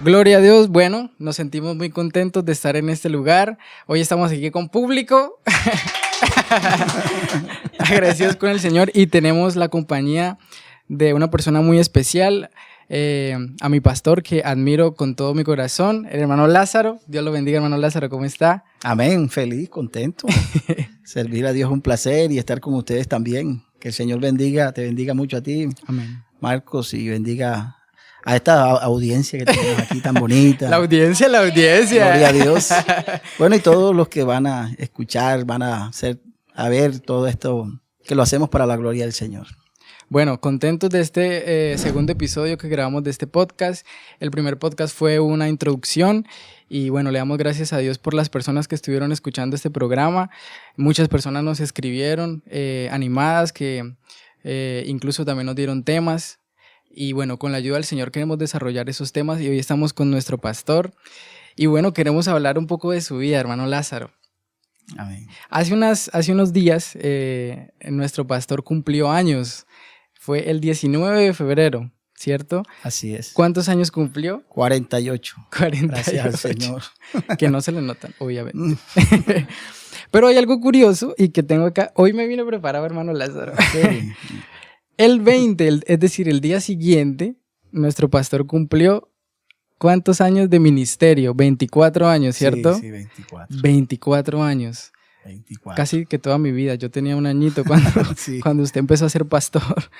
Gloria a Dios, bueno, nos sentimos muy contentos de estar en este lugar. Hoy estamos aquí con público, agradecidos con el Señor, y tenemos la compañía de una persona muy especial, a mi pastor, que admiro con todo mi corazón, el hermano Lázaro. Dios lo bendiga, hermano Lázaro, ¿cómo está? Amén, feliz, contento. Servir a Dios es un placer y estar con ustedes también. Que el Señor te bendiga mucho a ti, Amén. Marcos, y bendiga a esta audiencia que tenemos aquí tan bonita. La audiencia. Gloria a Dios. Bueno, y todos los que van a escuchar, van a ver todo esto, que lo hacemos para la gloria del Señor. Bueno, contentos de este segundo episodio que grabamos de este podcast. El primer podcast fue una introducción y bueno, le damos gracias a Dios por las personas que estuvieron escuchando este programa. Muchas personas nos escribieron animadas, que incluso también nos dieron temas. Y bueno, con la ayuda del Señor queremos desarrollar esos temas y hoy estamos con nuestro pastor. Y bueno, queremos hablar un poco de su vida, hermano Lázaro. Amén. Hace unos días nuestro pastor cumplió años. Fue el 19 de febrero, ¿cierto? Así es. ¿Cuántos años cumplió? 48. 48. Gracias al Señor. Que no se le notan, obviamente. Pero hay algo curioso y que tengo acá. Hoy me vine preparado, hermano Lázaro. Sí. El 20, es decir, el día siguiente, nuestro pastor cumplió ¿cuántos años de ministerio? 24 años, ¿cierto? Sí, 24. 24 años. 24. Casi que toda mi vida. Yo tenía un añito Sí. cuando usted empezó a ser pastor.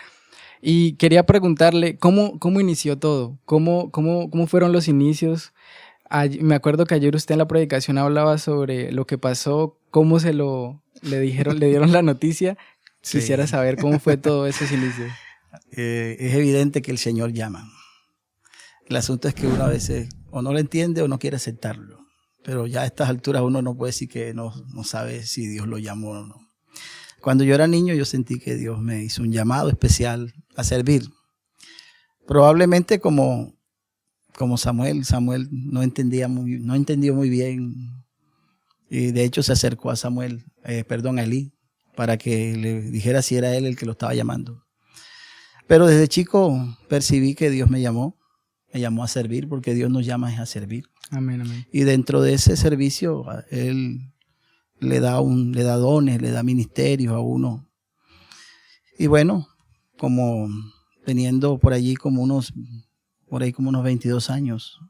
Y quería preguntarle, ¿cómo inició todo? ¿Cómo fueron los inicios? Me acuerdo que ayer usted en la predicación hablaba sobre lo que pasó, cómo le dieron la noticia. Sí. Quisiera saber cómo fue todo esos inicios. Es evidente que el Señor llama. El asunto es que uno a veces o no lo entiende o no quiere aceptarlo. Pero ya a estas alturas uno no puede decir que no sabe si Dios lo llamó o no. Cuando yo era niño yo sentí que Dios me hizo un llamado especial a servir. Probablemente como Samuel no entendió muy bien. Y de hecho se acercó a a Elí, para que le dijera si era él el que lo estaba llamando. Pero desde chico percibí que Dios me llamó a servir, porque Dios nos llama a servir. Amén, amén. Y dentro de ese servicio, Él le da dones, le da ministerios a uno. Y bueno, como teniendo por ahí como unos 22 años,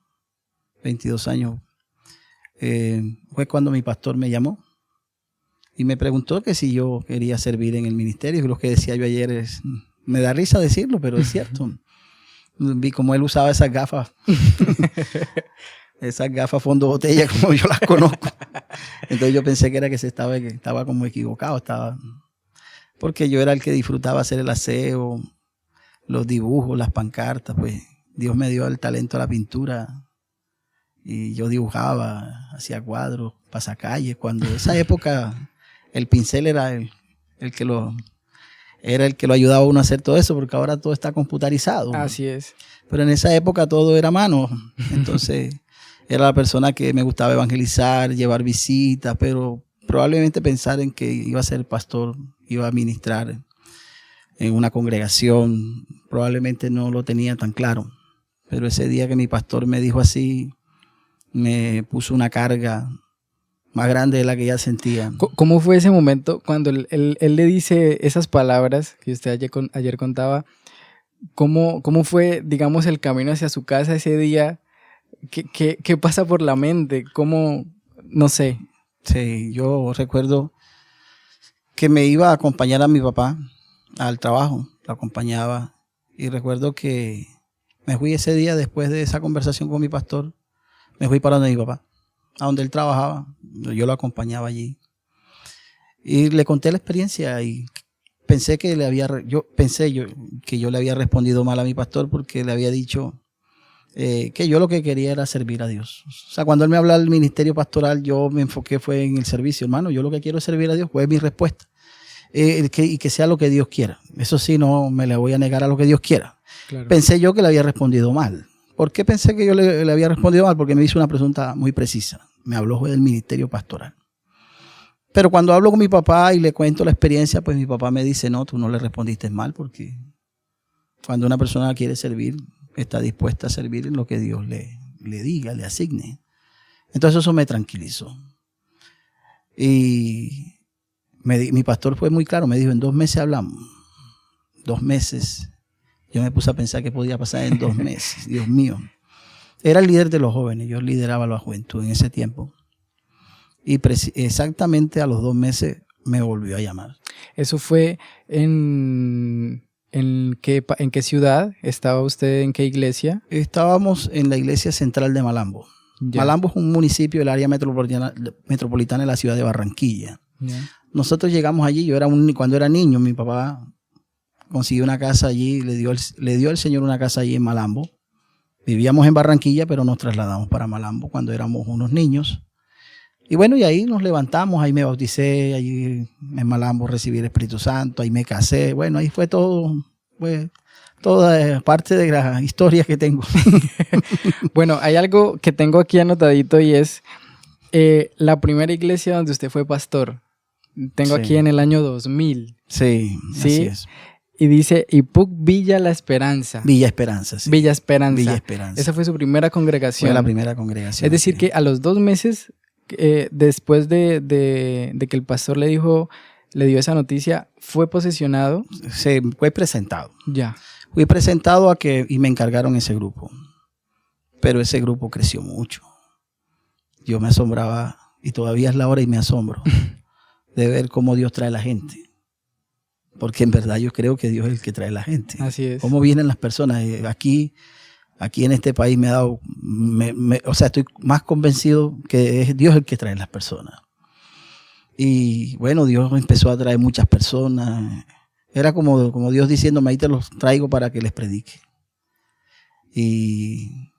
fue cuando mi pastor me llamó y me preguntó que si yo quería servir en el ministerio. Y lo que decía yo ayer me da risa decirlo, pero es cierto. Vi cómo él usaba esas gafas. Esas gafas fondo botella, como yo las conozco. Entonces yo pensé que estaba como equivocado. Porque yo era el que disfrutaba hacer el aseo, los dibujos, las pancartas. Pues Dios me dio el talento a la pintura. Y yo dibujaba, hacía cuadros, pasacalles. Cuando en esa época el pincel era el que lo ayudaba a uno a hacer todo eso, porque ahora todo está computarizado. Así es. Pero en esa época todo era a mano. Entonces era la persona que me gustaba evangelizar, llevar visitas, pero probablemente pensar en que iba a ser pastor, iba a ministrar en una congregación, probablemente no lo tenía tan claro. Pero ese día que mi pastor me dijo así, me puso una carga más grande de la que ya sentía. ¿Cómo fue ese momento cuando él le dice esas palabras que usted ayer contaba? ¿Cómo fue, digamos, el camino hacia su casa ese día? ¿Qué pasa por la mente? ¿Cómo? No sé. Sí, yo recuerdo que me iba a acompañar a mi papá al trabajo, lo acompañaba, y recuerdo que me fui ese día después de esa conversación con mi pastor, me fui para donde mi papá, a donde él trabajaba, yo lo acompañaba allí, y le conté la experiencia y pensé que yo le había respondido mal a mi pastor, porque le había dicho que yo lo que quería era servir a Dios. O sea, cuando él me hablaba del ministerio pastoral, yo me enfoqué fue en el servicio. Hermano, yo lo que quiero es servir a Dios, fue mi respuesta. Y que sea lo que Dios quiera. Eso sí, no me le voy a negar a lo que Dios quiera. Claro. Pensé yo que le había respondido mal. ¿Por qué pensé que yo le había respondido mal? Porque me hizo una pregunta muy precisa. Me habló del ministerio pastoral. Pero cuando hablo con mi papá y le cuento la experiencia, pues mi papá me dice, no, tú no le respondiste mal, porque cuando una persona quiere servir, está dispuesta a servir en lo que Dios le le diga, le asigne. Entonces eso me tranquilizó. Y mi pastor fue muy claro, me dijo, en 2 meses hablamos. 2 meses. Yo me puse a pensar qué podía pasar en 2 meses. Dios mío. Era el líder de los jóvenes, yo lideraba la juventud en ese tiempo. Y exactamente a los 2 meses me volvió a llamar. ¿Eso fue en qué ciudad? ¿Estaba usted en qué iglesia? Estábamos en la iglesia central de Malambo. Ya. Malambo es un municipio del área metropolitana de la ciudad de Barranquilla. Ya. Nosotros llegamos allí, cuando era niño, mi papá consiguió una casa allí, le dio el Señor una casa allí en Malambo. Vivíamos en Barranquilla, pero nos trasladamos para Malambo cuando éramos unos niños. Y bueno, y ahí nos levantamos, ahí me bauticé, allí en Malambo recibí el Espíritu Santo, ahí me casé. Bueno, ahí fue todo, toda parte de la historia que tengo. Bueno, hay algo que tengo aquí anotadito y es la primera iglesia donde usted fue pastor. Tengo aquí en el año 2000. Sí, así es. Y dice IPUC Villa La Esperanza. Villa Esperanza, sí. Villa Esperanza. Villa Esperanza. Esa fue su primera congregación. Fue la primera congregación. Es decir, sí, que a los 2 meses, después de que el pastor le dio esa noticia, fue posesionado. Sí, fue presentado. Ya. Fui presentado y me encargaron ese grupo. Pero ese grupo creció mucho. Yo me asombraba, y todavía es la hora y me asombro, de ver cómo Dios trae a la gente. Porque en verdad yo creo que Dios es el que trae a la gente. Así es. Cómo vienen las personas. Aquí en este país me ha dado, o sea, estoy más convencido que es Dios el que trae a las personas. Y bueno, Dios empezó a traer muchas personas. Era como Dios diciéndome, ahí te los traigo para que les predique. Y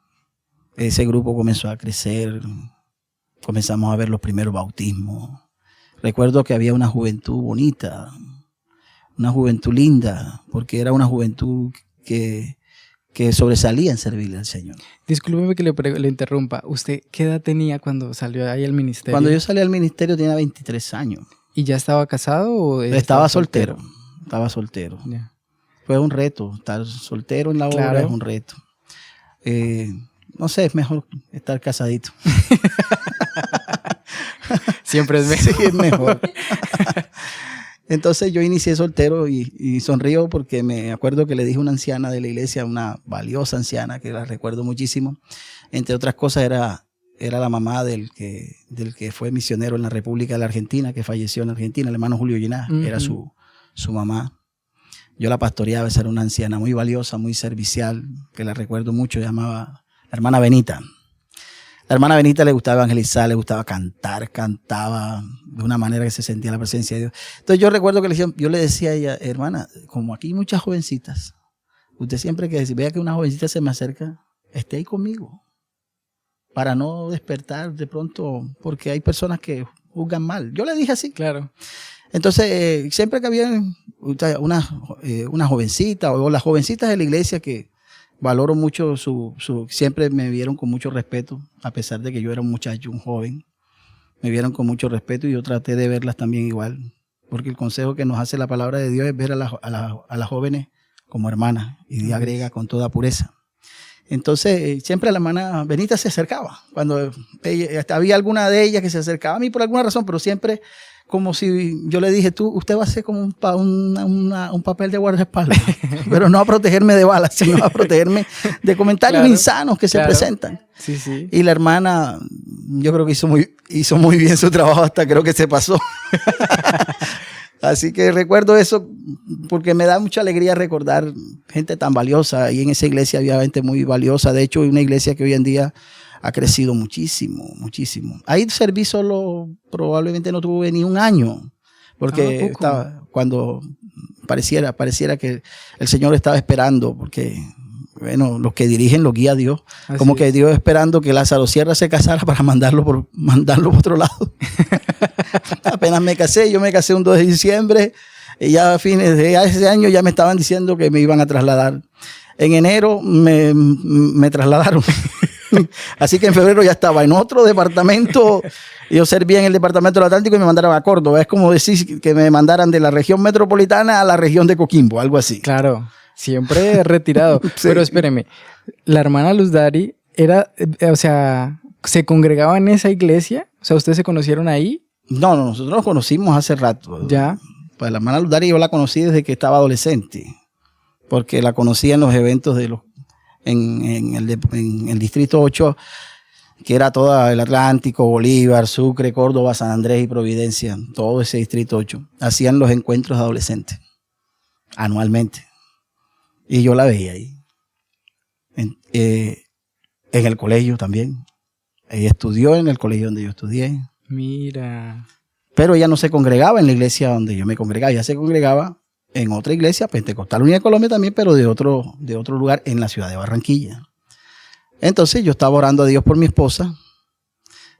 ese grupo comenzó a crecer. Comenzamos a ver los primeros bautismos. Recuerdo que había una juventud bonita, una juventud linda, porque era una juventud que sobresalía en servirle al Señor. Discúlpeme que le interrumpa. ¿Usted qué edad tenía cuando salió ahí al ministerio? Cuando yo salí al ministerio tenía 23 años. ¿Y ya estaba casado o estaba soltero? Estaba soltero. Yeah. Fue un reto. Estar soltero en la obra es un reto. No sé, es mejor estar casadito. Siempre es mejor. Sí, es mejor. Entonces yo inicié soltero y sonrío porque me acuerdo que le dije a una anciana de la iglesia, una valiosa anciana que la recuerdo muchísimo. Entre otras cosas era la mamá del que fue misionero en la República de la Argentina, que falleció en Argentina, el hermano Julio Llená, era su mamá. Yo la pastoreaba, esa era una anciana muy valiosa, muy servicial, que la recuerdo mucho, llamaba la hermana Benita. La hermana Benita le gustaba evangelizar, le gustaba cantar, cantaba de una manera que se sentía la presencia de Dios. Entonces yo recuerdo que yo le decía a ella, hermana, como aquí hay muchas jovencitas, usted siempre que vea que una jovencita se me acerca, esté ahí conmigo, para no despertar de pronto, porque hay personas que juzgan mal. Yo le dije así. Claro. Entonces, siempre que había una jovencita o las jovencitas de la iglesia que valoro mucho siempre me vieron con mucho respeto, a pesar de que yo era un muchacho, un joven. Me vieron con mucho respeto y yo traté de verlas también igual. Porque el consejo que nos hace la palabra de Dios es ver a las jóvenes como hermanas. Y Dios agrega con toda pureza. Entonces, siempre la hermana Benita se acercaba. Cuando había alguna de ellas que se acercaba a mí por alguna razón, pero siempre como si yo le dije, usted va a ser como un papel de guardaespaldas, pero no a protegerme de balas, sino a protegerme de comentarios insanos que se presentan. Sí, sí. Y la hermana, yo creo que hizo muy bien su trabajo, hasta creo que se pasó. Así que recuerdo eso porque me da mucha alegría recordar gente tan valiosa. Y en esa iglesia había gente muy valiosa. De hecho, una iglesia que hoy en día ha crecido muchísimo, muchísimo. Ahí serví probablemente no tuve ni un año, porque cuando pareciera que el Señor estaba esperando, porque bueno, los que dirigen los guía Dios, así como que Dios esperando que Lázaro Sierra se casara para mandarlo por otro lado. Apenas yo me casé un 2 de diciembre, y ya a fines de ese año ya me estaban diciendo que me iban a trasladar. En enero me trasladaron. Así que en febrero ya estaba en otro departamento. Yo servía en el departamento del Atlántico y me mandaron a Córdoba. Es como decir que me mandaran de la región metropolitana a la región de Coquimbo, algo así. Claro, siempre retirado. Sí. Pero espéreme, la hermana Luz Dari o sea, ¿se congregaba en esa iglesia? O sea, ¿ustedes se conocieron ahí? No, nosotros nos conocimos hace rato. Ya. Pues la hermana Luz Dari yo la conocí desde que estaba adolescente, porque la conocí en los eventos en el Distrito 8, que era todo el Atlántico, Bolívar, Sucre, Córdoba, San Andrés y Providencia, todo ese Distrito 8. Hacían los encuentros de adolescentes anualmente. Y yo la veía ahí. En el colegio también. Ella estudió en el colegio donde yo estudié. Mira. Pero ella no se congregaba en la iglesia donde yo me congregaba. Ella se congregaba en otra iglesia, Pentecostal Unida de Colombia también, pero de otro lugar en la ciudad de Barranquilla. Entonces yo estaba orando a Dios por mi esposa.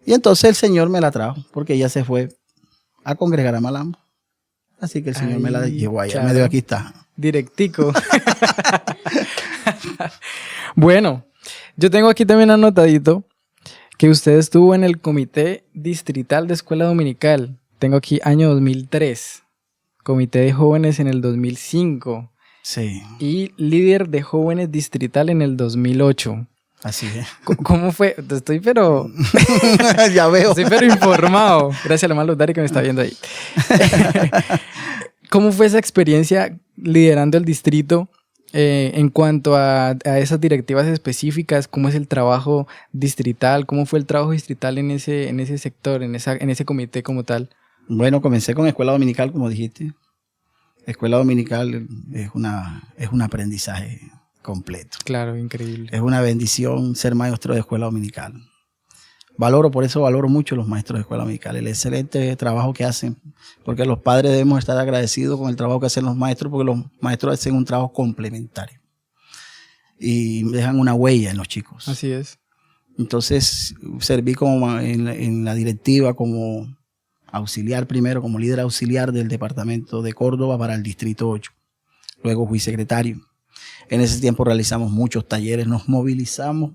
Y entonces el Señor me la trajo, porque ella se fue a congregar a Malambo. Así que el Señor me la llevó allá. Me dio, aquí está. Directico. Bueno, yo tengo aquí también anotadito que usted estuvo en el Comité Distrital de Escuela Dominical. Tengo aquí año 2003. Comité de Jóvenes en el 2005. Sí. Y líder de Jóvenes Distrital en el 2008. Así es. ¿Cómo fue? Estoy pero... Ya veo. Estoy pero informado. Gracias a la hermana Luz Dari que me está viendo ahí. ¿Cómo fue esa experiencia liderando el distrito en cuanto a esas directivas específicas? ¿Cómo es el trabajo distrital? ¿Cómo fue el trabajo distrital en ese sector, en ese comité como tal? Bueno, comencé con Escuela Dominical, como dijiste. Escuela Dominical es un aprendizaje completo. Claro, increíble. Es una bendición ser maestro de Escuela Dominical. Por eso valoro mucho los maestros de Escuela Dominical, el excelente trabajo que hacen, porque los padres debemos estar agradecidos con el trabajo que hacen los maestros, porque los maestros hacen un trabajo complementario y dejan una huella en los chicos. Así es. Entonces, serví como en la directiva como auxiliar primero, como líder auxiliar del departamento de Córdoba para el Distrito 8. Luego fui secretario. En ese tiempo realizamos muchos talleres, nos movilizamos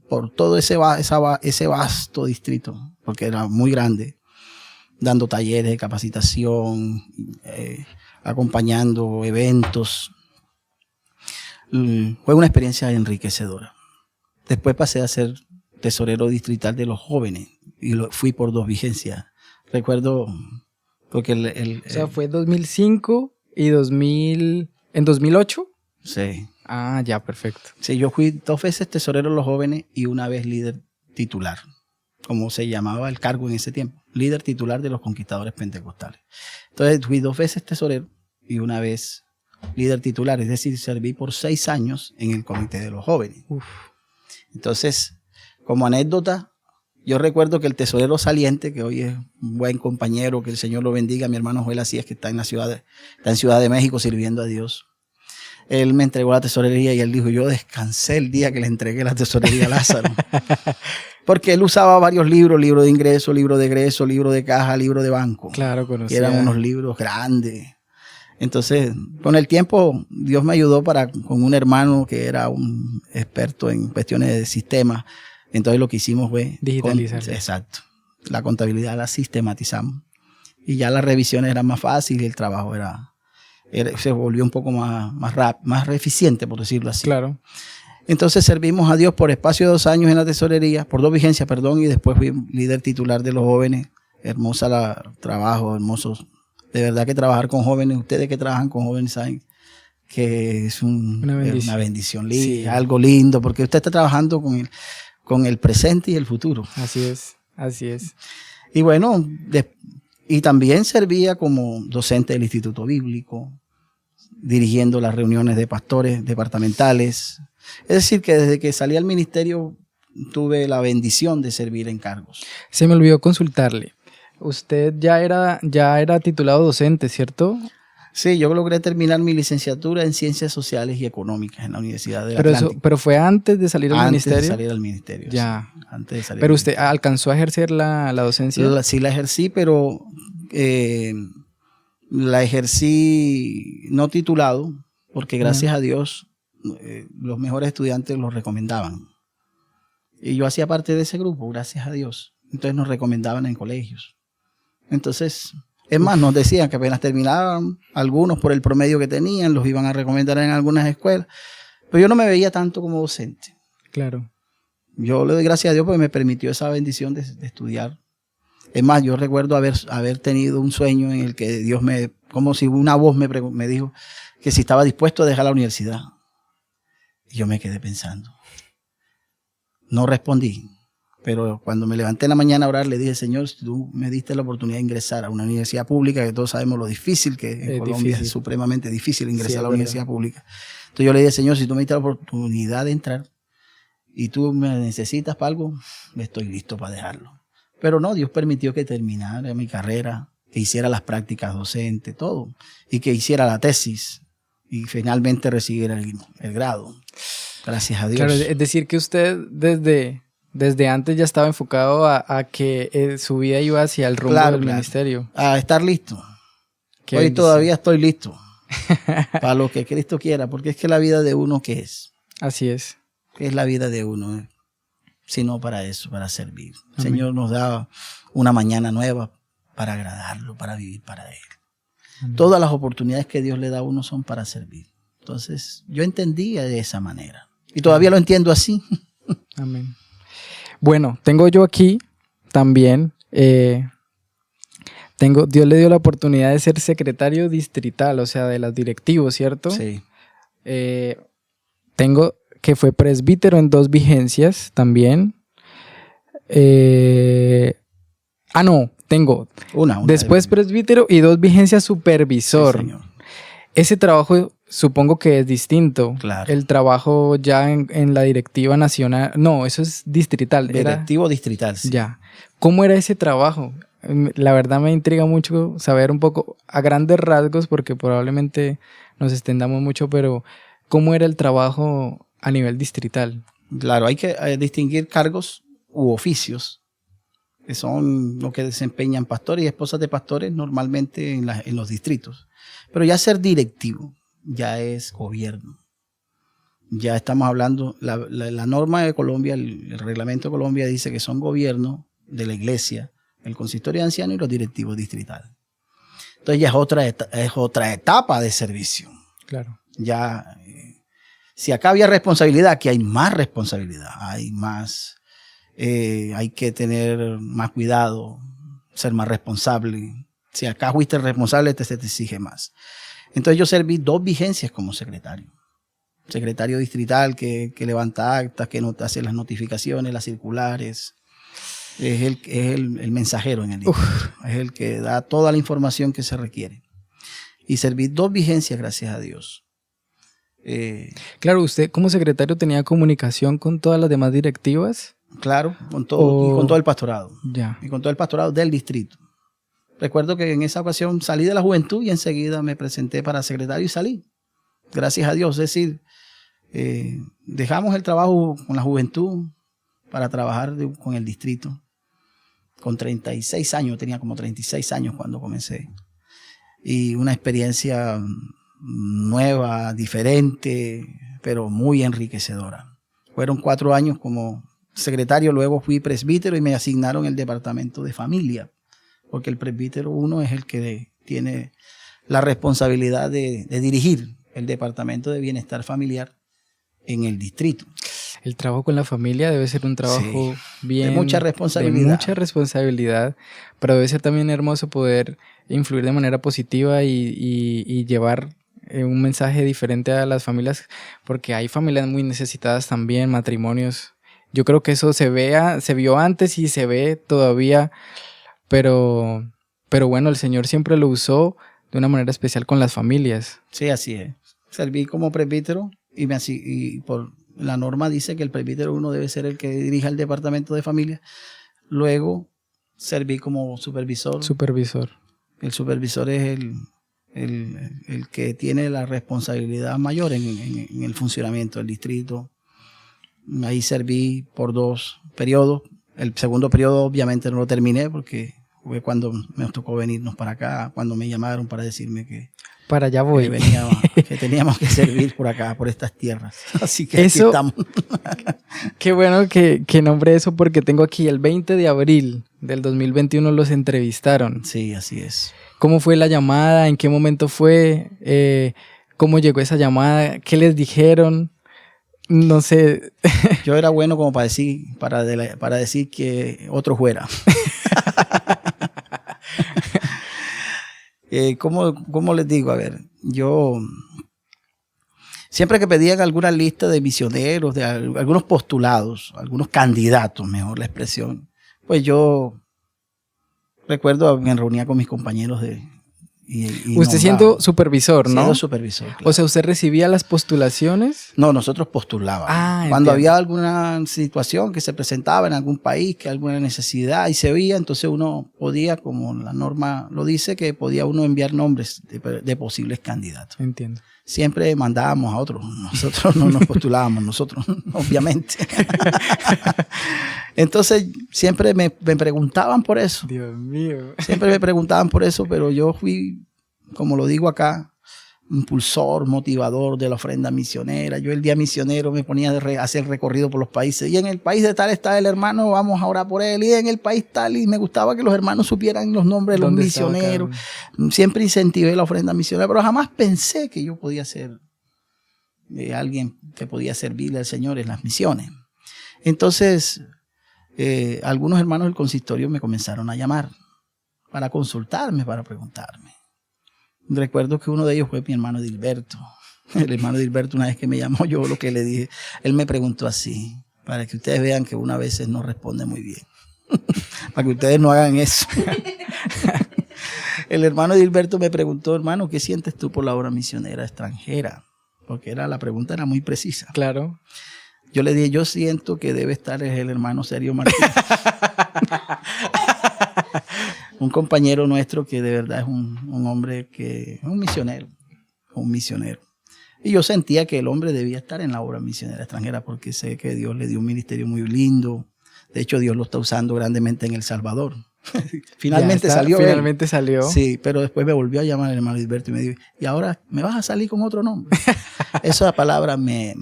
por todo ese vasto distrito, porque era muy grande, dando talleres de capacitación, acompañando eventos. Fue una experiencia enriquecedora. Después pasé a ser tesorero distrital de los jóvenes y fui por 2 vigencias. Recuerdo, porque o sea, fue 2005 y 2000... ¿En 2008? Sí. Ah, ya, perfecto. Sí, yo fui 2 veces tesorero de los jóvenes y una vez líder titular, como se llamaba el cargo en ese tiempo, líder titular de los conquistadores pentecostales. Entonces fui 2 veces tesorero y una vez líder titular, es decir, serví por 6 años en el comité de los jóvenes. Uf. Entonces, como anécdota, yo recuerdo que el tesorero saliente, que hoy es un buen compañero, que el Señor lo bendiga, mi hermano Joel Asías, que está en Ciudad de México sirviendo a Dios. Él me entregó la tesorería y él dijo, yo descansé el día que le entregué la tesorería a Lázaro. Porque él usaba varios libros, libro de ingreso, libro de egreso, libro de caja, libro de banco. Claro, conocía. Y eran unos libros grandes. Entonces, con el tiempo, Dios me ayudó con un hermano que era un experto en cuestiones de sistemas. Entonces lo que hicimos fue digitalizar. Exacto. La contabilidad la sistematizamos. Y ya las revisiones eran más fáciles y el trabajo se volvió un poco más eficiente, por decirlo así. Claro. Entonces servimos a Dios por espacio de 2 años en la tesorería, por 2 vigencias, y después fui líder titular de los jóvenes. Trabajo, hermoso. De verdad que trabajar con jóvenes, ustedes que trabajan con jóvenes saben que es una bendición sí. Algo lindo, porque usted está trabajando con el presente y el futuro. Así es, así es. Y bueno, y también servía como docente del Instituto Bíblico, dirigiendo las reuniones de pastores departamentales. Es decir, que desde que salí al ministerio tuve la bendición de servir en cargos. Se me olvidó consultarle. Usted ya era titulado docente, ¿cierto? Sí, yo logré terminar mi licenciatura en Ciencias Sociales y Económicas en la Universidad del Atlántico. Pero fue antes de salir al ministerio. Antes de salir al ministerio. Ya. Sí, antes de salir. Pero usted alcanzó a ejercer la docencia. Sí la ejercí, pero la ejercí no titulado, porque gracias a Dios los mejores estudiantes los recomendaban. Y yo hacía parte de ese grupo, gracias a Dios. Entonces nos recomendaban en colegios. Entonces, es más, nos decían que apenas terminaban, algunos por el promedio que tenían, los iban a recomendar en algunas escuelas. Pero yo no me veía tanto como docente. Claro. yo le doy gracias a Dios porque me permitió esa bendición de estudiar. Es más, yo recuerdo haber tenido un sueño en el que Dios como si una voz me dijo que si estaba dispuesto a dejar la universidad. Y yo me quedé pensando. No respondí, pero cuando me levanté en la mañana a orar, le dije, Señor, si tú me diste la oportunidad de ingresar a una universidad pública, que todos sabemos lo difícil que es en Colombia, es supremamente difícil ingresar a la universidad pública. Entonces yo le dije, Señor, si tú me diste la oportunidad de entrar y tú me necesitas para algo, estoy listo para dejarlo. Pero no, Dios permitió que terminara mi carrera, que hiciera las prácticas docentes, todo, y que hiciera la tesis y finalmente recibiera el grado. Gracias a Dios. Claro, es decir que usted desde antes ya estaba enfocado a que su vida iba hacia el rumbo del ministerio. A estar listo. Hoy todavía estoy listo para lo que Cristo quiera, porque es que la vida de uno, ¿qué es? Así es. ¿Qué es la vida de uno? Sino para eso, para servir. El Señor nos da una mañana nueva para agradarlo, para vivir para Él. Amén. Todas las oportunidades que Dios le da a uno son para servir. Entonces, yo entendía de esa manera. Y todavía lo entiendo así. Amén. Bueno, tengo yo aquí también, Dios le dio la oportunidad de ser secretario distrital, o sea, de los directivos, ¿cierto? Sí. Tengo que fue presbítero en 2 vigencias también. Tengo una después presbítero y 2 vigencias supervisor. Sí, ese trabajo supongo que es distinto. Claro. El trabajo ya en la directiva nacional, no, eso es distrital. Directivo distrital, sí. Ya. ¿Cómo era ese trabajo? La verdad me intriga mucho saber un poco a grandes rasgos porque probablemente nos extendamos mucho, pero ¿cómo era el trabajo a nivel distrital? Claro, hay que distinguir cargos u oficios, que son lo que desempeñan pastores y esposas de pastores normalmente en los distritos. Pero ya ser directivo ya es gobierno. Ya estamos hablando, la norma de Colombia, el reglamento de Colombia dice que son gobierno de la iglesia, el consistorio de ancianos y los directivos distritales. Entonces ya es otra etapa de servicio. Claro. Ya, si acá había responsabilidad, aquí hay más responsabilidad, hay más, hay que tener más cuidado, ser más responsable. Si acá fuiste responsable, se te exige más. Entonces yo serví 2 vigencias como secretario. Secretario distrital que levanta actas, que hace las notificaciones, las circulares. Es el mensajero en el distrito. Es el que da toda la información que se requiere. Y serví 2 vigencias, gracias a Dios. Claro, usted como secretario tenía comunicación con todas las demás directivas. Claro, con todo, y con todo el pastorado. Ya. Y con todo el pastorado del distrito. Recuerdo que en esa ocasión salí de la juventud y enseguida me presenté para secretario y salí. Gracias a Dios. Es decir, dejamos el trabajo con la juventud para trabajar con el distrito. Con 36 años, tenía como 36 años cuando comencé. Y una experiencia nueva, diferente, pero muy enriquecedora. Fueron 4 años como secretario, luego fui presbítero y me asignaron el departamento de familia, porque el presbítero 1 es el que tiene la responsabilidad de dirigir el departamento de bienestar familiar en el distrito. El trabajo con la familia debe ser un trabajo bien... De mucha responsabilidad. De mucha responsabilidad, pero debe ser también hermoso poder influir de manera positiva y llevar un mensaje diferente a las familias, porque hay familias muy necesitadas también, matrimonios. Yo creo que eso se vio antes y se ve todavía, pero bueno, el Señor siempre lo usó de una manera especial con las familias. Sí, así es. Serví como presbítero y por la norma dice que el presbítero 1 debe ser el que dirija el departamento de familia. Luego serví como supervisor. El supervisor es el que tiene la responsabilidad mayor en el funcionamiento del distrito. Ahí serví por 2 periodos. El segundo periodo obviamente no lo terminé porque fue cuando me tocó venirnos para acá, cuando me llamaron para decirme que para allá voy. Que teníamos que servir por acá, por estas tierras. Así que aquí estamos. Qué bueno que nombré eso porque tengo aquí el 20 de abril del 2021 los entrevistaron. Sí, así es. ¿Cómo fue la llamada? ¿En qué momento fue? ¿Cómo llegó esa llamada? ¿Qué les dijeron? No sé. Yo era bueno como para decir que otro fuera. ¿Cómo les digo? A ver, yo siempre que pedían alguna lista de misioneros, de algunos postulados, algunos candidatos, mejor la expresión, pues yo recuerdo, me reunía con mis compañeros y Usted siendo supervisor, ¿no? Siendo supervisor, claro. O sea, ¿usted recibía las postulaciones? No, nosotros postulábamos. entiendo. Cuando había alguna situación que se presentaba en algún país, que alguna necesidad y se veía, entonces uno podía, como la norma lo dice, que podía uno enviar nombres de posibles candidatos. Entiendo. Siempre mandábamos a otros. Nosotros no nos postulábamos, nosotros, obviamente. Entonces, siempre me preguntaban por eso. Dios mío. Siempre me preguntaban por eso, pero yo fui, como lo digo acá, impulsor, motivador de la ofrenda misionera. Yo el día misionero me ponía a hacer recorrido por los países. Y en el país de tal está el hermano, vamos a orar por él. Y en el país tal, y me gustaba que los hermanos supieran los nombres de los misioneros. Siempre incentivé la ofrenda misionera, pero jamás pensé que yo podía ser alguien que podía servirle al Señor en las misiones. Entonces, algunos hermanos del consistorio me comenzaron a llamar para consultarme, para preguntarme. Recuerdo que uno de ellos fue mi hermano Edilberto. El hermano Edilberto, una vez que me llamó, yo lo que le dije, él me preguntó así, para que ustedes vean que uno a veces no responde muy bien. Para que ustedes no hagan eso. El hermano Edilberto me preguntó, hermano, ¿qué sientes tú por la obra misionera extranjera? Porque la pregunta era muy precisa. Claro. Yo le dije, yo siento que debe estar el hermano Sergio Martín. Un compañero nuestro que de verdad es un hombre que es un misionero. Y yo sentía que el hombre debía estar en la obra misionera extranjera porque sé que Dios le dio un ministerio muy lindo. De hecho, Dios lo está usando grandemente en El Salvador. Finalmente salió. Sí, pero después me volvió a llamar el hermano Edilberto y me dijo, ¿y ahora me vas a salir con otro nombre? Esa palabra me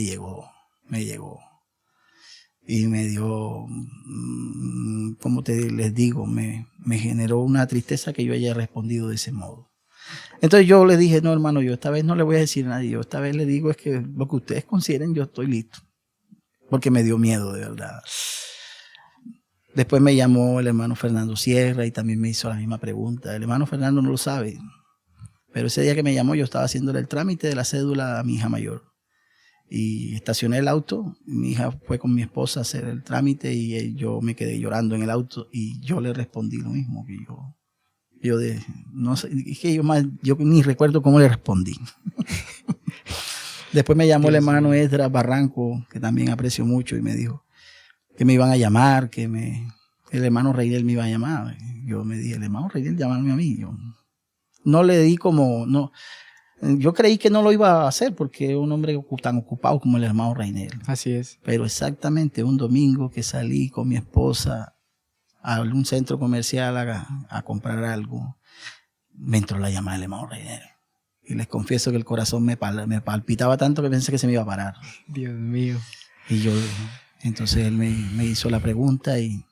llegó. Y me dio, como les digo, me generó una tristeza que yo haya respondido de ese modo. Entonces yo le dije, no hermano, yo esta vez no le voy a decir a nadie, yo esta vez le digo es que lo que ustedes consideren, yo estoy listo. Porque me dio miedo, de verdad. Después me llamó el hermano Fernando Sierra y también me hizo la misma pregunta. El hermano Fernando no lo sabe, pero ese día que me llamó yo estaba haciéndole el trámite de la cédula a mi hija mayor. Y estacioné el auto, mi hija fue con mi esposa a hacer el trámite y yo me quedé llorando en el auto y yo le respondí lo mismo que no sé, es que yo ni recuerdo cómo le respondí. Después me llamó el hermano Esdras Barranco, que también aprecio mucho, y me dijo que me iban a llamar, el hermano Reynel me iba a llamar. Yo me dije, el hermano Reynel, llamarme a mí. Yo no le di yo creí que no lo iba a hacer porque es un hombre tan ocupado como el hermano Reynel. Así es. Pero exactamente un domingo que salí con mi esposa a un centro comercial a comprar algo, me entró la llamada del hermano Reynel. Y les confieso que el corazón me palpitaba tanto que pensé que se me iba a parar. Dios mío. Y entonces él me hizo la pregunta y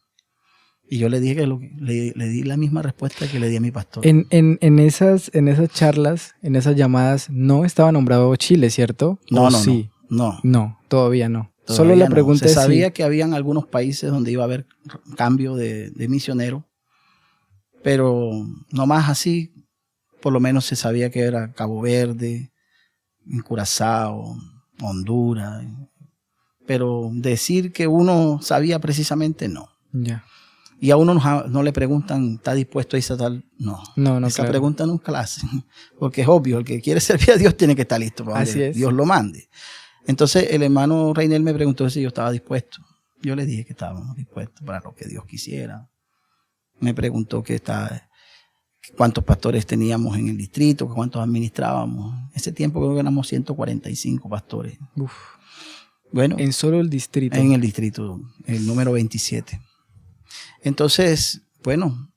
yo le dije que le di la misma respuesta que le di a mi pastor. En esas charlas, en esas llamadas, no estaba nombrado Chile, ¿cierto? No, sí. No, todavía no. Todavía Solo la pregunta es se sabía que habían algunos países donde iba a haber cambio de misionero, pero no más así, por lo menos se sabía que era Cabo Verde, Curazao, Honduras, pero decir que uno sabía precisamente no. Ya. Y a uno no le preguntan, ¿está dispuesto a irse a tal? No. Esa claro. pregunta nunca la hacen. Porque es obvio, el que quiere servir a Dios tiene que estar listo para que Dios lo mande. Entonces el hermano Reynel me preguntó si yo estaba dispuesto. Yo le dije que estábamos dispuestos para lo que Dios quisiera. Me preguntó cuántos pastores teníamos en el distrito, cuántos administrábamos. Ese tiempo creo que éramos 145 pastores. Uf. Bueno. ¿En solo el distrito? En el distrito, el número 27. Entonces, bueno,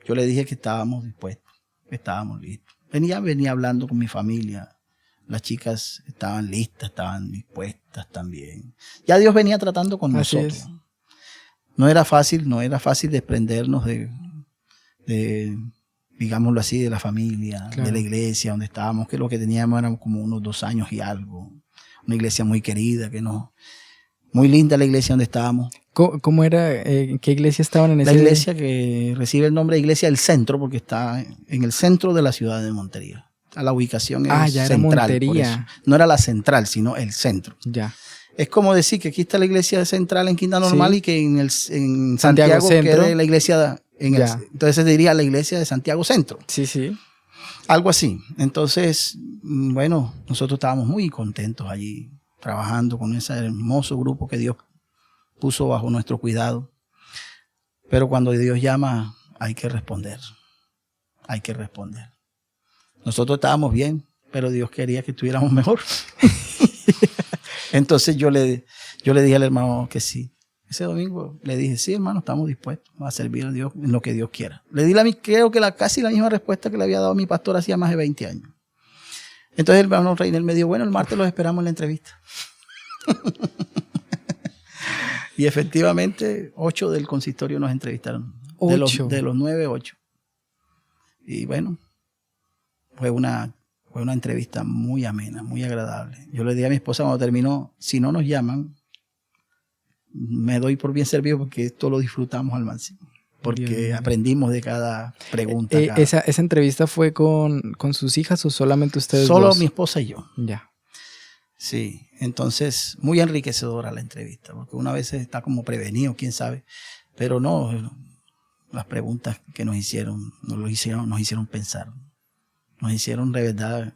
yo le dije que estábamos dispuestos, que estábamos listos. Venía hablando con mi familia. Las chicas estaban listas, estaban dispuestas también. Ya Dios venía tratando con nosotros. No era fácil desprendernos de, digámoslo así, de la familia, claro, de la iglesia donde estábamos, que lo que teníamos eran como unos 2 años y algo. una iglesia muy querida, muy linda la iglesia donde estábamos. ¿Cómo era? ¿Qué iglesia estaban en ese? La iglesia que recibe el nombre de Iglesia del Centro, porque está en el centro de la ciudad de Montería. La ubicación es ya central. era Montería. No era la central, sino el centro. Ya. Es como decir que aquí está la iglesia central en Quinta Normal, sí, y que en Santiago quede la iglesia entonces se diría la iglesia de Santiago Centro. Sí, sí. Algo así. Entonces, bueno, nosotros estábamos muy contentos allí, trabajando con ese hermoso grupo que Dios puso bajo nuestro cuidado. Pero cuando Dios llama, hay que responder. Hay que responder. Nosotros estábamos bien, pero Dios quería que estuviéramos mejor. Entonces yo le dije al hermano que sí. Ese domingo le dije, sí, hermano, estamos dispuestos a servir a Dios en lo que Dios quiera. Le di creo que casi la misma respuesta que le había dado a mi pastor hacía más de 20 años. Entonces el hermano Reynel me dijo, bueno, el martes los esperamos en la entrevista. Y efectivamente, 8 del consistorio nos entrevistaron. 8. De los 9, 8. Y bueno, fue una entrevista muy amena, muy agradable. Yo le dije a mi esposa cuando terminó, si no nos llaman, me doy por bien servido porque esto lo disfrutamos al máximo. Porque aprendimos de cada pregunta. ¿Esa entrevista fue con sus hijas o solamente ustedes Solo dos? Mi esposa y yo. Ya. Sí, entonces muy enriquecedora la entrevista, porque una vez está como prevenido, quién sabe, pero no, las preguntas que nos hicieron pensar, nos hicieron de verdad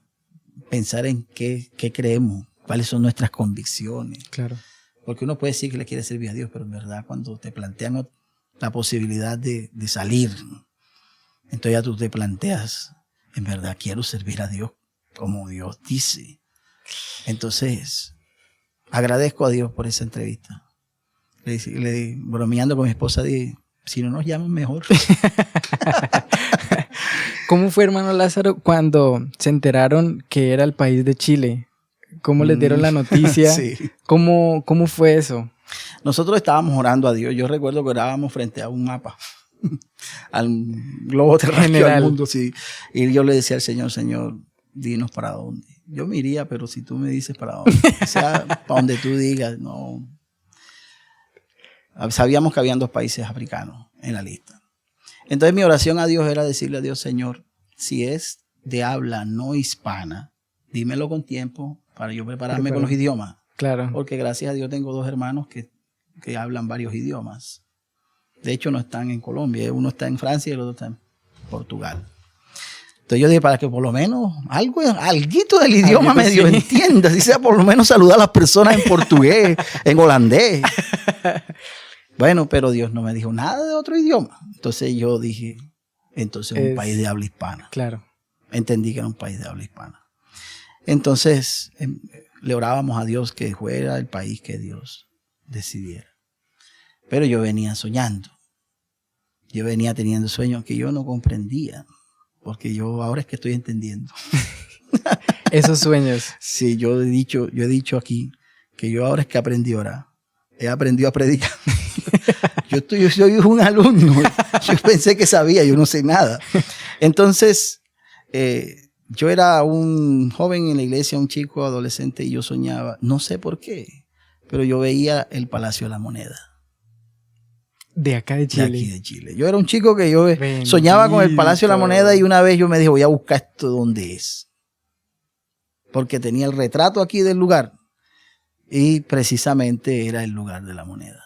pensar en qué creemos, cuáles son nuestras convicciones. Claro. Porque uno puede decir que le quiere servir a Dios, pero en verdad cuando te plantean la posibilidad de salir, entonces ya tú te planteas, en verdad quiero servir a Dios como Dios dice. Entonces, agradezco a Dios por esa entrevista. Bromeando con mi esposa, dije, si no nos llaman mejor. ¿Cómo fue, hermano Lázaro, cuando se enteraron que era el país de Chile? ¿Cómo les dieron la noticia? Sí. ¿Cómo fue eso? Nosotros estábamos orando a Dios. Yo recuerdo que orábamos frente a un mapa, al globo terráqueo del mundo. Sí. Y yo le decía al Señor, Señor, dinos para dónde. Yo me iría, pero si tú me dices para dónde, o sea, para donde tú digas, no. Sabíamos que habían 2 países africanos en la lista. Entonces mi oración a Dios era decirle a Dios, Señor, si es de habla no hispana, dímelo con tiempo para yo prepararme con los idiomas. Claro. Porque gracias a Dios tengo 2 hermanos que hablan varios idiomas. De hecho, no están en Colombia. Uno está en Francia y el otro está en Portugal. Entonces yo dije, para que por lo menos alguito del idioma medio entienda, si sea por lo menos saludar a las personas en portugués, en holandés. Bueno, pero Dios no me dijo nada de otro idioma. Entonces yo dije, entonces es un país de habla hispana. Claro. Entendí que era un país de habla hispana. Entonces le orábamos a Dios que fuera el país que Dios decidiera. Pero yo venía soñando. Yo venía teniendo sueños que yo no comprendía. Porque yo ahora es que estoy entendiendo. Esos sueños. Sí, yo he dicho aquí que yo ahora es que aprendí a orar. He aprendido a predicar. Yo soy un alumno. Yo pensé que sabía, yo no sé nada. Entonces, yo era un joven en la iglesia, un chico adolescente, y yo soñaba, no sé por qué, pero yo veía el Palacio de la Moneda. De acá de Chile. De aquí de Chile. Yo era un chico que yo soñaba con el Palacio de la Moneda y una vez yo me dije, voy a buscar esto dónde es. Porque tenía el retrato aquí del lugar y precisamente era el lugar de la moneda.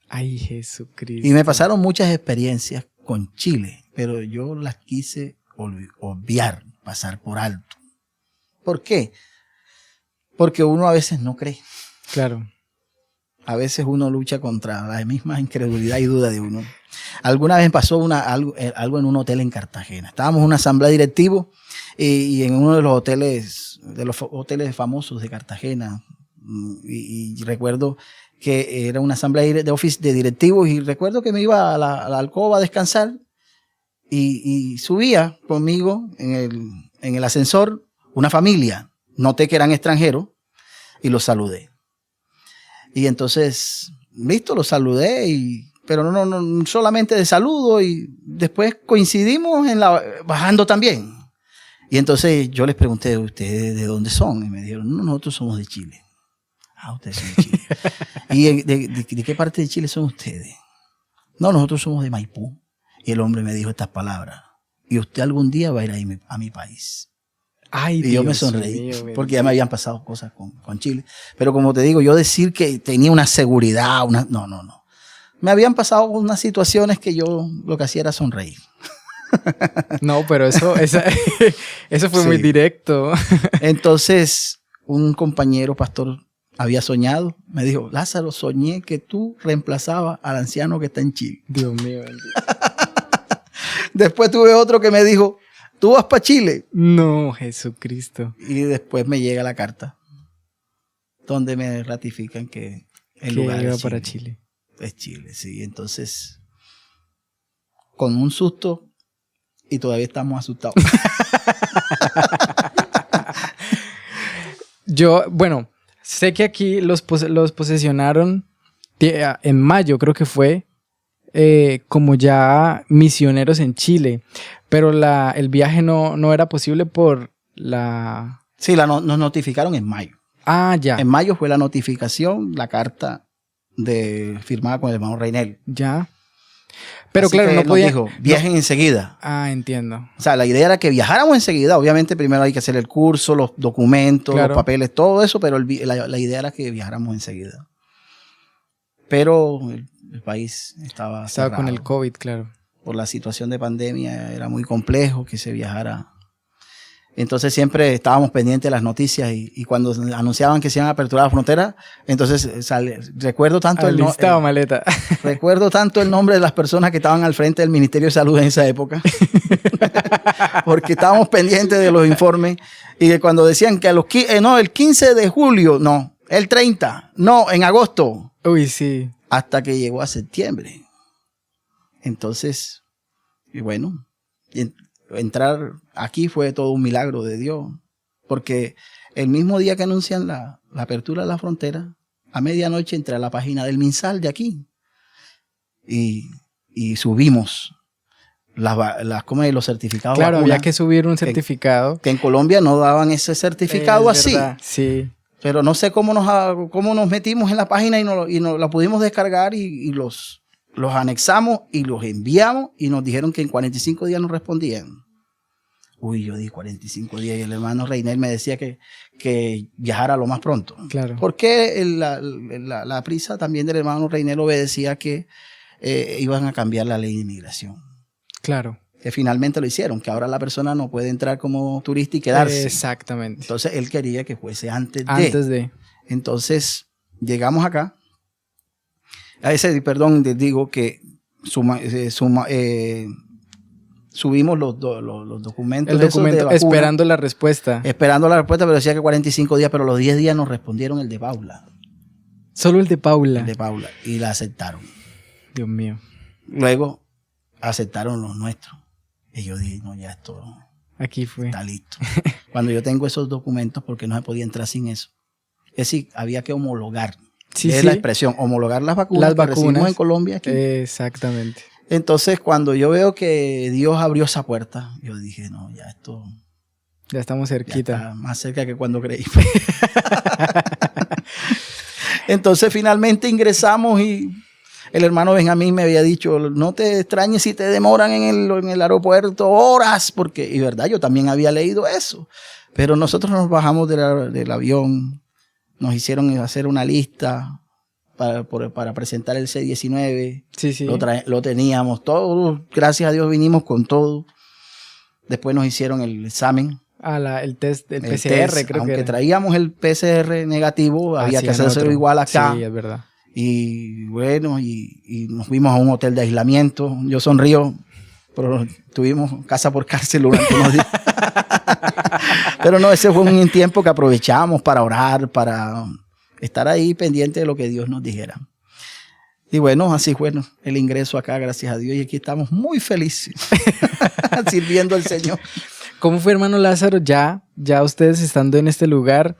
Ay, Jesucristo. Y me pasaron muchas experiencias con Chile, pero yo las quise obviar, pasar por alto. ¿Por qué? Porque uno a veces no cree. Claro. A veces uno lucha contra la misma incredulidad y duda de uno. Alguna vez pasó algo en un hotel en Cartagena. Estábamos en una asamblea directiva y en uno de los hoteles famosos de Cartagena. Y recuerdo que era una asamblea de directivos y recuerdo que me iba a la alcoba a descansar y subía conmigo en el ascensor una familia. Noté que eran extranjeros y los saludé. Y entonces, listo, los saludé, pero no solamente de saludo, y después coincidimos bajando también. Y entonces yo les pregunté, ¿ustedes de dónde son? Y me dijeron, no, nosotros somos de Chile. Ah, ustedes son de Chile. ¿Y de qué parte de Chile son ustedes? No, nosotros somos de Maipú. Y el hombre me dijo estas palabras. Y usted algún día va a ir a mi país. Ay, Y yo me Dios sonreí, mío, porque ya me habían pasado cosas con Chile. Pero como te digo, yo decir que tenía una seguridad, no. Me habían pasado unas situaciones que yo lo que hacía era sonreír. No, pero eso fue Sí. muy directo. Entonces, un compañero pastor había soñado, me dijo, Lázaro, soñé que tú reemplazabas al anciano que está en Chile. Dios mío. Bendito. Después tuve otro que me dijo, tú vas para Chile. No, Jesucristo. Y después me llega la carta donde me ratifican que el Que lugar iba es para Chile. Chile. Es Chile, sí. Entonces, con un susto, y todavía estamos asustados. Yo, bueno, sé que aquí los posesionaron en mayo, creo que fue, como ya misioneros en Chile, pero el viaje no era posible por la... Sí, nos notificaron en mayo. Ah, ya. En mayo fue la notificación, la carta firmada con el hermano Reinel. Ya. Pero Así claro, que no él podía... nos dijo, viajen enseguida. Ah, entiendo. O sea, la idea era que viajáramos enseguida. Obviamente primero hay que hacer el curso, los documentos, Claro. los papeles, todo eso, pero la idea era que viajáramos enseguida. Pero el país estaba Estaba con el cerrado. COVID, claro. Por la situación de pandemia era muy complejo que se viajara. Entonces siempre estábamos pendientes de las noticias y cuando anunciaban que se iban a aperturar la frontera, entonces recuerdo tanto maleta. recuerdo tanto el nombre de las personas que estaban al frente del Ministerio de Salud en esa época, porque estábamos pendientes de los informes y de cuando decían que el 15 de julio, no, el 30, no, en agosto, Uy, sí. hasta que llegó a septiembre. Entonces, y bueno, entrar aquí fue todo un milagro de Dios, porque el mismo día que anuncian la apertura de la frontera, a medianoche entré a la página del MinSal de aquí y subimos los certificados. Claro, vacunas, había que subir un certificado. que en Colombia no daban ese certificado Es así. verdad, sí. Pero no sé cómo nos metimos en la página y nos la pudimos descargar y los anexamos y los enviamos y nos dijeron que en 45 días nos respondían. Uy, yo di 45 días y el hermano Reinel me decía que viajara lo más pronto. Claro. Porque la prisa también del hermano Reinel obedecía que iban a cambiar la ley de inmigración. Claro. Que finalmente lo hicieron, que ahora la persona no puede entrar como turista y quedarse. Exactamente. Entonces él quería que fuese antes de. Entonces llegamos acá. Les digo que subimos los documentos. El documento, de vacuna, esperando la respuesta. Esperando la respuesta, pero decía que 45 días, pero los 10 días nos respondieron el de Paula. Solo el de Paula. El de Paula. Y la aceptaron. Dios mío. Luego aceptaron los nuestros. Y yo dije, no, ya esto Aquí fue. está listo. Cuando yo tengo esos documentos, porque no se podía entrar sin eso. Es decir, había que homologar. Sí, es sí. la expresión, homologar las vacunas que recibimos en Colombia. Aquí. Exactamente. Entonces, cuando yo veo que Dios abrió esa puerta, yo dije, no, ya esto... Ya estamos cerquita. Ya está más cerca que cuando creí. Entonces, finalmente ingresamos y el hermano Benjamín me había dicho, no te extrañes si te demoran en el aeropuerto horas, porque, y verdad, yo también había leído eso. Pero nosotros nos bajamos del avión, nos hicieron hacer una lista para presentar el C-19. Sí, sí. Lo teníamos todo, gracias a Dios vinimos con todo. Después nos hicieron el examen. El test, el PCR, test, creo aunque que era. traíamos el PCR negativo, había que hacérselo igual acá. Sí, es verdad. Y bueno, y nos fuimos a un hotel de aislamiento. Yo sonrío, pero tuvimos casa por cárcel durante unos días. Pero no, ese fue un tiempo que aprovechamos para orar, para estar ahí pendiente de lo que Dios nos dijera. Y bueno, así fue el ingreso acá, gracias a Dios. Y aquí estamos muy felices, sirviendo al Señor. ¿Cómo fue, hermano Lázaro, ya ustedes estando en este lugar?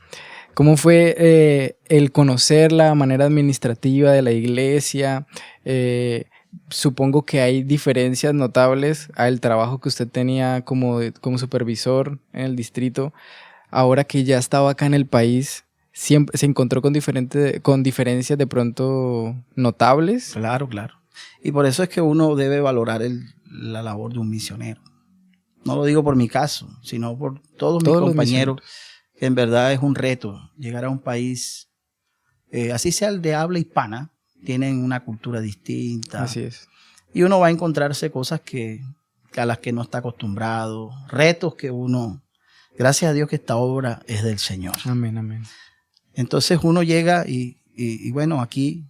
¿Cómo fue el conocer la manera administrativa de la iglesia? Supongo que hay diferencias notables al trabajo que usted tenía como supervisor en el distrito. Ahora que ya estaba acá en el país, siempre se encontró con diferencias de pronto notables. Claro, claro. Y por eso es que uno debe valorar la labor de un misionero. No lo digo por mi caso, sino por todos mis compañeros, que en verdad es un reto llegar a un país, así sea el de habla hispana, tienen una cultura distinta. Así es. Y uno va a encontrarse cosas a las que no está acostumbrado, retos que uno, gracias a Dios que esta obra es del Señor. Amén, amén. Entonces uno llega y bueno, aquí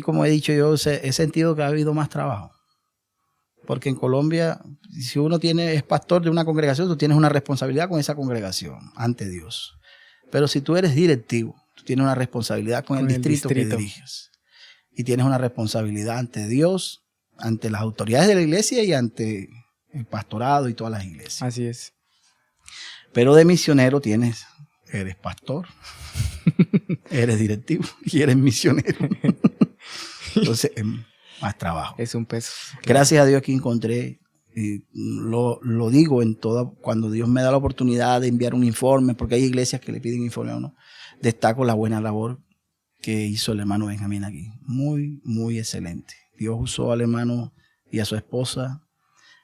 como he dicho yo, he sentido que ha habido más trabajo. Porque en Colombia, si uno es pastor de una congregación, tú tienes una responsabilidad con esa congregación ante Dios. Pero si tú eres directivo, tú tienes una responsabilidad con el distrito que diriges. Y tienes una responsabilidad ante Dios, ante las autoridades de la iglesia y ante el pastorado y todas las iglesias. Así es. Pero de misionero eres pastor, eres directivo y eres misionero. Entonces, más trabajo. Es un peso. Gracias a Dios que encontré, lo digo cuando Dios me da la oportunidad de enviar un informe, porque hay iglesias que le piden informe a uno, destaco la buena labor que hizo el hermano Benjamín aquí. Muy, muy excelente. Dios usó al hermano y a su esposa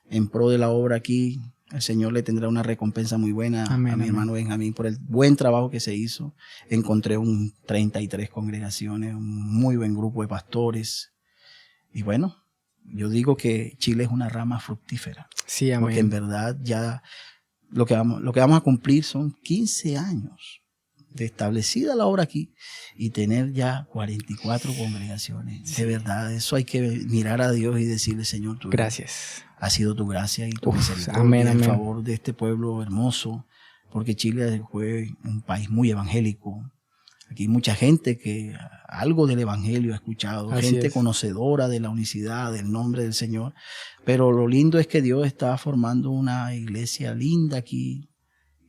en pro de la obra aquí. El Señor le tendrá una recompensa muy buena a mi hermano Benjamín por el buen trabajo que se hizo. Encontré 33 congregaciones, un muy buen grupo de pastores. Y bueno, yo digo que Chile es una rama fructífera. Sí, amén. Porque en verdad ya lo que vamos a cumplir son 15 años de establecida la obra aquí y tener ya 44 congregaciones. Sí. De verdad, eso hay que mirar a Dios y decirle, Señor, gracias. Ha sido tu gracia y tu misericordia amén, en favor de este pueblo hermoso, porque Chile fue un país muy evangélico. Aquí hay mucha gente que algo del evangelio ha escuchado, gente conocedora de la unicidad, del nombre del Señor. Pero lo lindo es que Dios está formando una iglesia linda aquí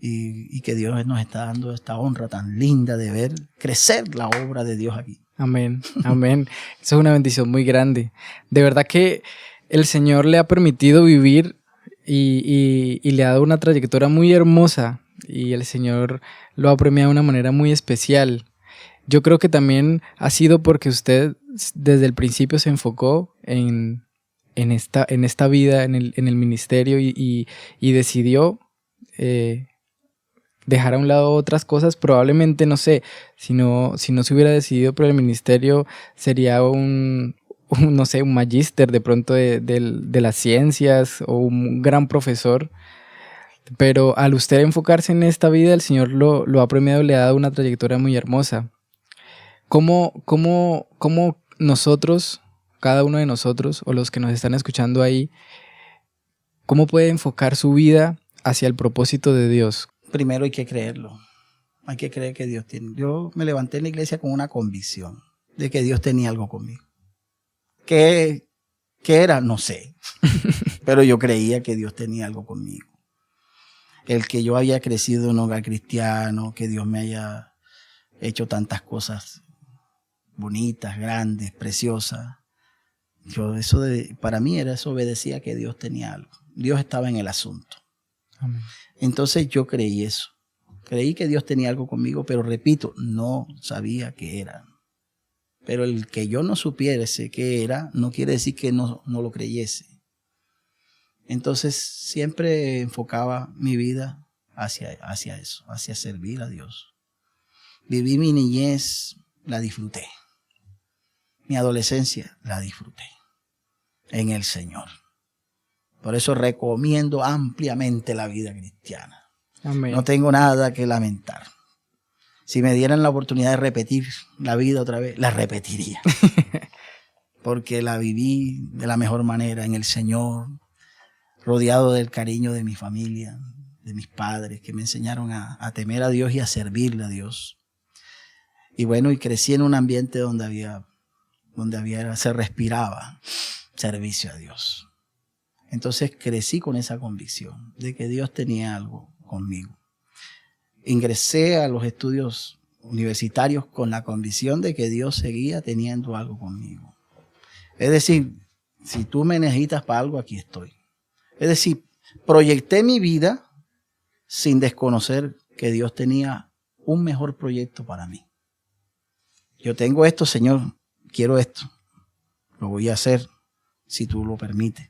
y que Dios nos está dando esta honra tan linda de ver crecer la obra de Dios aquí. Amén, amén. Eso es una bendición muy grande. De verdad que el Señor le ha permitido vivir y le ha dado una trayectoria muy hermosa y el Señor lo ha premiado de una manera muy especial. Yo creo que también ha sido porque usted desde el principio se enfocó en esta vida, en el ministerio y decidió dejar a un lado otras cosas. Probablemente, no sé, si no se hubiera decidido por el ministerio, sería no sé, un magíster de pronto de las ciencias o un gran profesor. Pero al usted enfocarse en esta vida, el Señor lo ha premiado, le ha dado una trayectoria muy hermosa. ¿Cómo nosotros, cada uno de nosotros, o los que nos están escuchando ahí, cómo puede enfocar su vida hacia el propósito de Dios? Primero hay que creerlo. Hay que creer que Dios tiene. Yo me levanté en la iglesia con una convicción de que Dios tenía algo conmigo. ¿Qué era? No sé. Pero yo creía que Dios tenía algo conmigo. El que yo había crecido en un hogar cristiano, que Dios me haya hecho tantas cosas bonitas, grandes, preciosas. Para mí eso obedecía que Dios tenía algo. Dios estaba en el asunto. Amén. Entonces yo creí eso. Creí que Dios tenía algo conmigo, pero repito, no sabía qué era. Pero el que yo no supiese qué era, no quiere decir que no lo creyese. Entonces siempre enfocaba mi vida hacia eso, hacia servir a Dios. Viví mi niñez, la disfruté. Mi adolescencia, la disfruté en el Señor. Por eso recomiendo ampliamente la vida cristiana. Amén. No tengo nada que lamentar. Si me dieran la oportunidad de repetir la vida otra vez, la repetiría. Porque la viví de la mejor manera en el Señor, rodeado del cariño de mi familia, de mis padres, que me enseñaron a temer a Dios y a servirle a Dios. Y bueno, y crecí en un ambiente donde se respiraba servicio a Dios. Entonces crecí con esa convicción de que Dios tenía algo conmigo. Ingresé a los estudios universitarios con la convicción de que Dios seguía teniendo algo conmigo. Es decir, si tú me necesitas para algo, aquí estoy. Es decir, proyecté mi vida sin desconocer que Dios tenía un mejor proyecto para mí. Yo tengo esto, Señor, quiero esto. Lo voy a hacer si tú lo permites.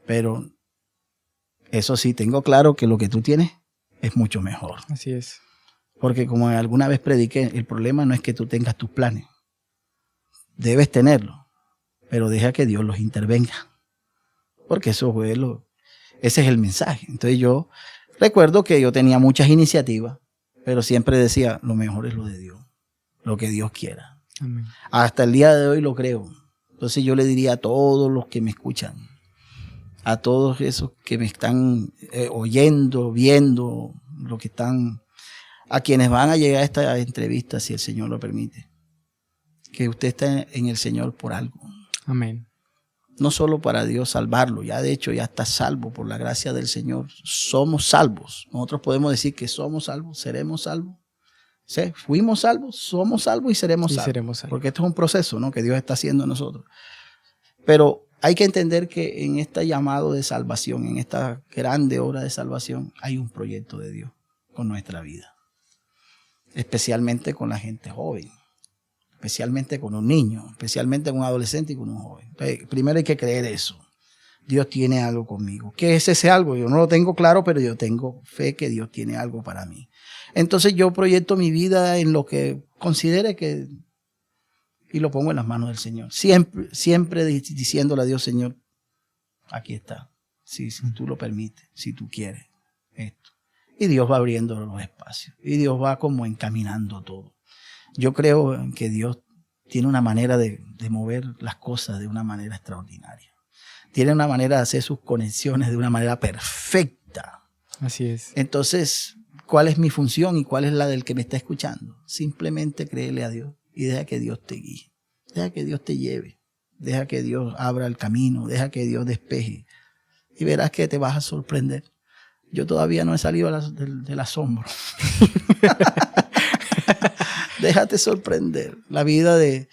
Pero eso sí, tengo claro que lo que tú tienes es mucho mejor. Así es. Porque como alguna vez prediqué, el problema no es que tú tengas tus planes. Debes tenerlos, pero deja que Dios los intervenga. Porque eso fue ese es el mensaje. Entonces yo recuerdo que yo tenía muchas iniciativas, pero siempre decía, lo mejor es lo de Dios, lo que Dios quiera. Amén. Hasta el día de hoy lo creo. Entonces yo le diría a todos los que me escuchan, a todos esos que me están oyendo, viendo, lo que están, a quienes van a llegar a esta entrevista, si el Señor lo permite, que usted está en el Señor por algo. Amén. No solo para Dios salvarlo, ya de hecho ya está salvo por la gracia del Señor. Somos salvos. Nosotros podemos decir que somos salvos, seremos salvos. ¿Sí? Fuimos salvos, somos salvos y seremos salvos. Porque esto es un proceso, ¿no?, que Dios está haciendo en nosotros. Pero hay que entender que en este llamado de salvación, en esta grande obra de salvación, hay un proyecto de Dios con nuestra vida. Especialmente con la gente joven. Especialmente con un niño, especialmente con un adolescente y con un joven. Entonces, primero hay que creer eso. Dios tiene algo conmigo. ¿Qué es ese algo? Yo no lo tengo claro, pero yo tengo fe que Dios tiene algo para mí. Entonces yo proyecto mi vida en lo que considere que, y lo pongo en las manos del Señor. Siempre diciéndole a Dios, Señor, aquí está. Si tú lo permites, si tú quieres esto. Y Dios va abriendo los espacios. Y Dios va como encaminando todo. Yo creo en que Dios tiene una manera de mover las cosas de una manera extraordinaria. Tiene una manera de hacer sus conexiones de una manera perfecta. Así es. Entonces, ¿cuál es mi función y cuál es la del que me está escuchando? Simplemente créele a Dios y deja que Dios te guíe. Deja que Dios te lleve. Deja que Dios abra el camino. Deja que Dios despeje. Y verás que te vas a sorprender. Yo todavía no he salido del asombro. Déjate sorprender. La vida de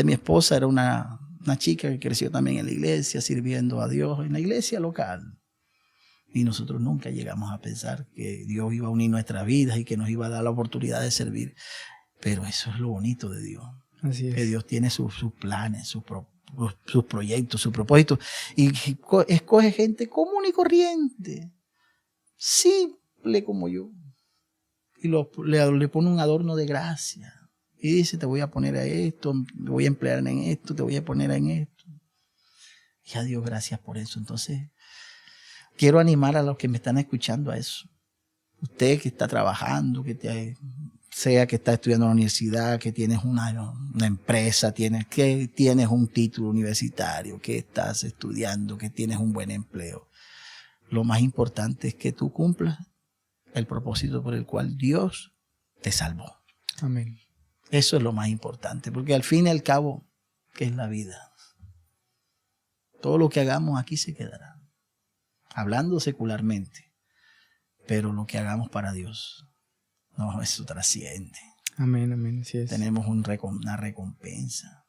mi esposa era una chica que creció también en la iglesia, sirviendo a Dios en la iglesia local. Y nosotros nunca llegamos a pensar que Dios iba a unir nuestras vidas y que nos iba a dar la oportunidad de servir. Pero eso es lo bonito de Dios. Así es. Que Dios tiene sus planes, sus proyectos, sus propósitos. Y escoge gente común y corriente. Simple como yo. Y le pone un adorno de gracia. Y dice, te voy a poner a esto, me voy a emplear en esto, te voy a poner en esto. Y a Dios gracias por eso. Entonces, quiero animar a los que me están escuchando a eso. Usted que está trabajando, sea que está estudiando en la universidad, que tienes una empresa, que tienes un título universitario, que estás estudiando, que tienes un buen empleo. Lo más importante es que tú cumplas el propósito por el cual Dios te salvó. Amén. Eso es lo más importante, porque al fin y al cabo, ¿qué es la vida? Todo lo que hagamos aquí se quedará, hablando secularmente, pero lo que hagamos para Dios, no, eso trasciende. Amén, amén, así es. Tenemos una recompensa.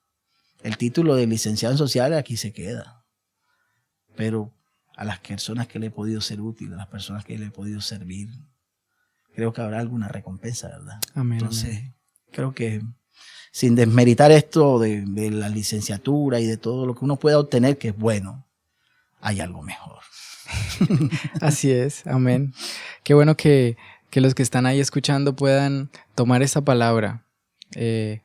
El título de licenciado en sociales aquí se queda, pero a las personas que le he podido ser útil, a las personas que le he podido servir, creo que habrá alguna recompensa, ¿verdad? Amén. Entonces, amén. Creo que sin desmeritar esto de la licenciatura y de todo lo que uno pueda obtener, que es bueno, hay algo mejor. Así es, amén. Qué bueno que los que están ahí escuchando puedan tomar esta palabra, que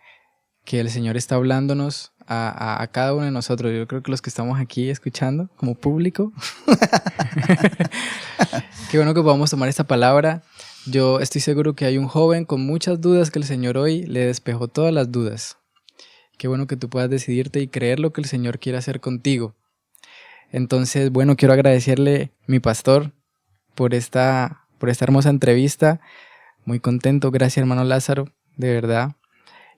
el Señor está hablándonos a cada uno de nosotros. Yo creo que los que estamos aquí escuchando como público, qué bueno que podamos tomar esta palabra. Yo estoy seguro que hay un joven con muchas dudas que el Señor hoy le despejó todas las dudas. Qué bueno que tú puedas decidirte y creer lo que el Señor quiere hacer contigo. Entonces, bueno, quiero agradecerle, mi pastor, por esta hermosa entrevista. Muy contento, gracias hermano Lázaro, de verdad.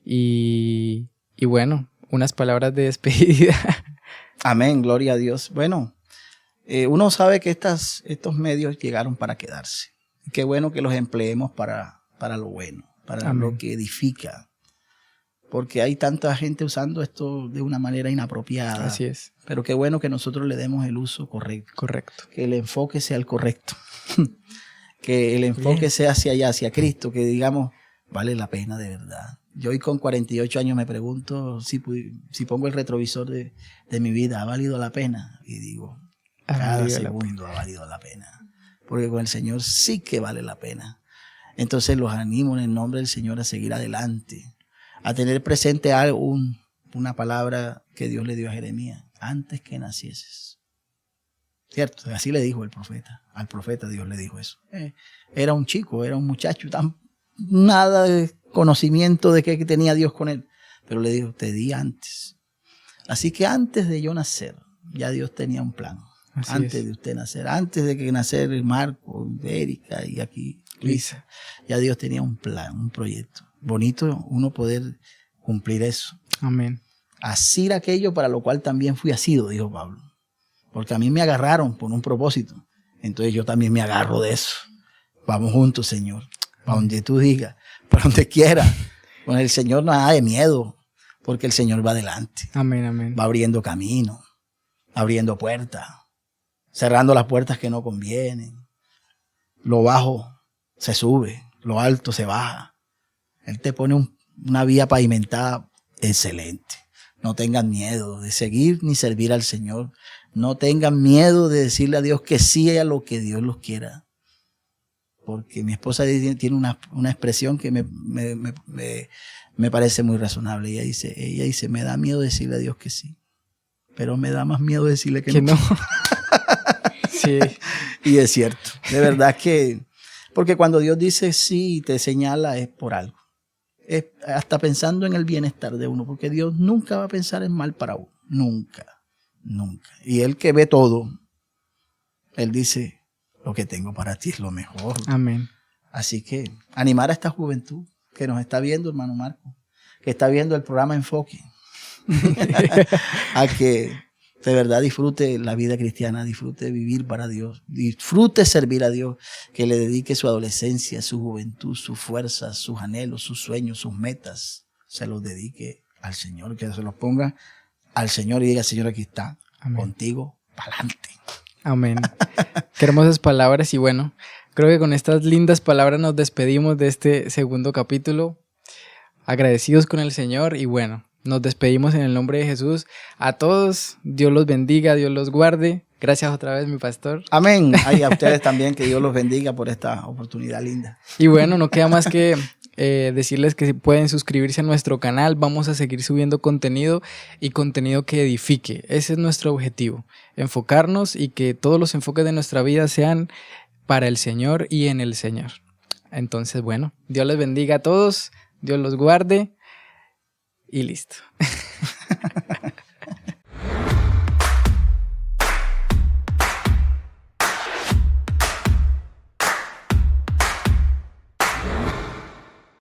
Y bueno, unas palabras de despedida. Amén, gloria a Dios. Bueno, uno sabe que estos medios llegaron para quedarse. Qué bueno que los empleemos para lo bueno, para Amén. lo que edifica. Porque hay tanta gente usando esto de una manera inapropiada. Así es. Pero qué bueno que nosotros le demos el uso correcto. Correcto. Que el enfoque sea el correcto. Que el enfoque sea hacia allá, hacia Cristo. Que digamos, vale la pena de verdad. Yo hoy con 48 años me pregunto si pongo el retrovisor de mi vida, ¿ha valido la pena? Y digo, cada segundo ha valido la pena. Porque con el Señor sí que vale la pena. Entonces los animo en el nombre del Señor a seguir adelante, a tener presente una palabra que Dios le dio a Jeremías, antes que nacieses. ¿Cierto? Así le dijo el profeta. Al profeta Dios le dijo eso. Era un chico, era un muchacho, nada de conocimiento de qué tenía Dios con él. Pero le dijo, te di antes. Así que antes de yo nacer, ya Dios tenía un plan. Así antes es. De usted nacer, antes de que nacer Marco, Erika y aquí Luisa, ya Dios tenía un plan, un proyecto. Bonito uno poder cumplir eso. Amén. Asir aquello para lo cual también fui asido, dijo Pablo. Porque a mí me agarraron por un propósito. Entonces yo también me agarro de eso. Vamos juntos, Señor. Para donde tú digas, para donde quieras. Con el Señor nada de miedo, porque el Señor va adelante. Amén, amén. Va abriendo camino, abriendo puertas, cerrando las puertas que no convienen. Lo bajo se sube, lo alto se baja. Él te pone una vía pavimentada excelente. No tengan miedo de seguir ni servir al Señor. No tengan miedo de decirle a Dios que sí a lo que Dios los quiera. Porque mi esposa tiene una expresión que me parece muy razonable. Ella dice, me da miedo decirle a Dios que sí, pero me da más miedo decirle que no. Sí. Y es cierto. De verdad que, porque cuando Dios dice sí y te señala es por algo. Es hasta pensando en el bienestar de uno, porque Dios nunca va a pensar en mal para uno. Nunca. Nunca. Y Él que ve todo, Él dice, lo que tengo para ti es lo mejor. Amén. Así que animar a esta juventud que nos está viendo, hermano Marco, que está viendo el programa Enfoque, a que de verdad disfrute la vida cristiana, disfrute vivir para Dios, disfrute servir a Dios, que le dedique su adolescencia, su juventud, sus fuerzas, sus anhelos, sus sueños, sus metas, se los dedique al Señor, que se los ponga al Señor y diga, Señor, aquí está, amén, contigo, para adelante. Amén. Qué hermosas palabras y bueno, creo que con estas lindas palabras nos despedimos de este segundo capítulo, agradecidos con el Señor y bueno, nos despedimos en el nombre de Jesús. A todos, Dios los bendiga, Dios los guarde. Gracias otra vez, mi pastor. Amén. Y a ustedes también, que Dios los bendiga por esta oportunidad linda. Y bueno, no queda más que decirles que pueden suscribirse a nuestro canal. Vamos a seguir subiendo contenido y contenido que edifique. Ese es nuestro objetivo, enfocarnos y que todos los enfoques de nuestra vida sean para el Señor y en el Señor. Entonces, bueno, Dios les bendiga a todos, Dios los guarde y listo.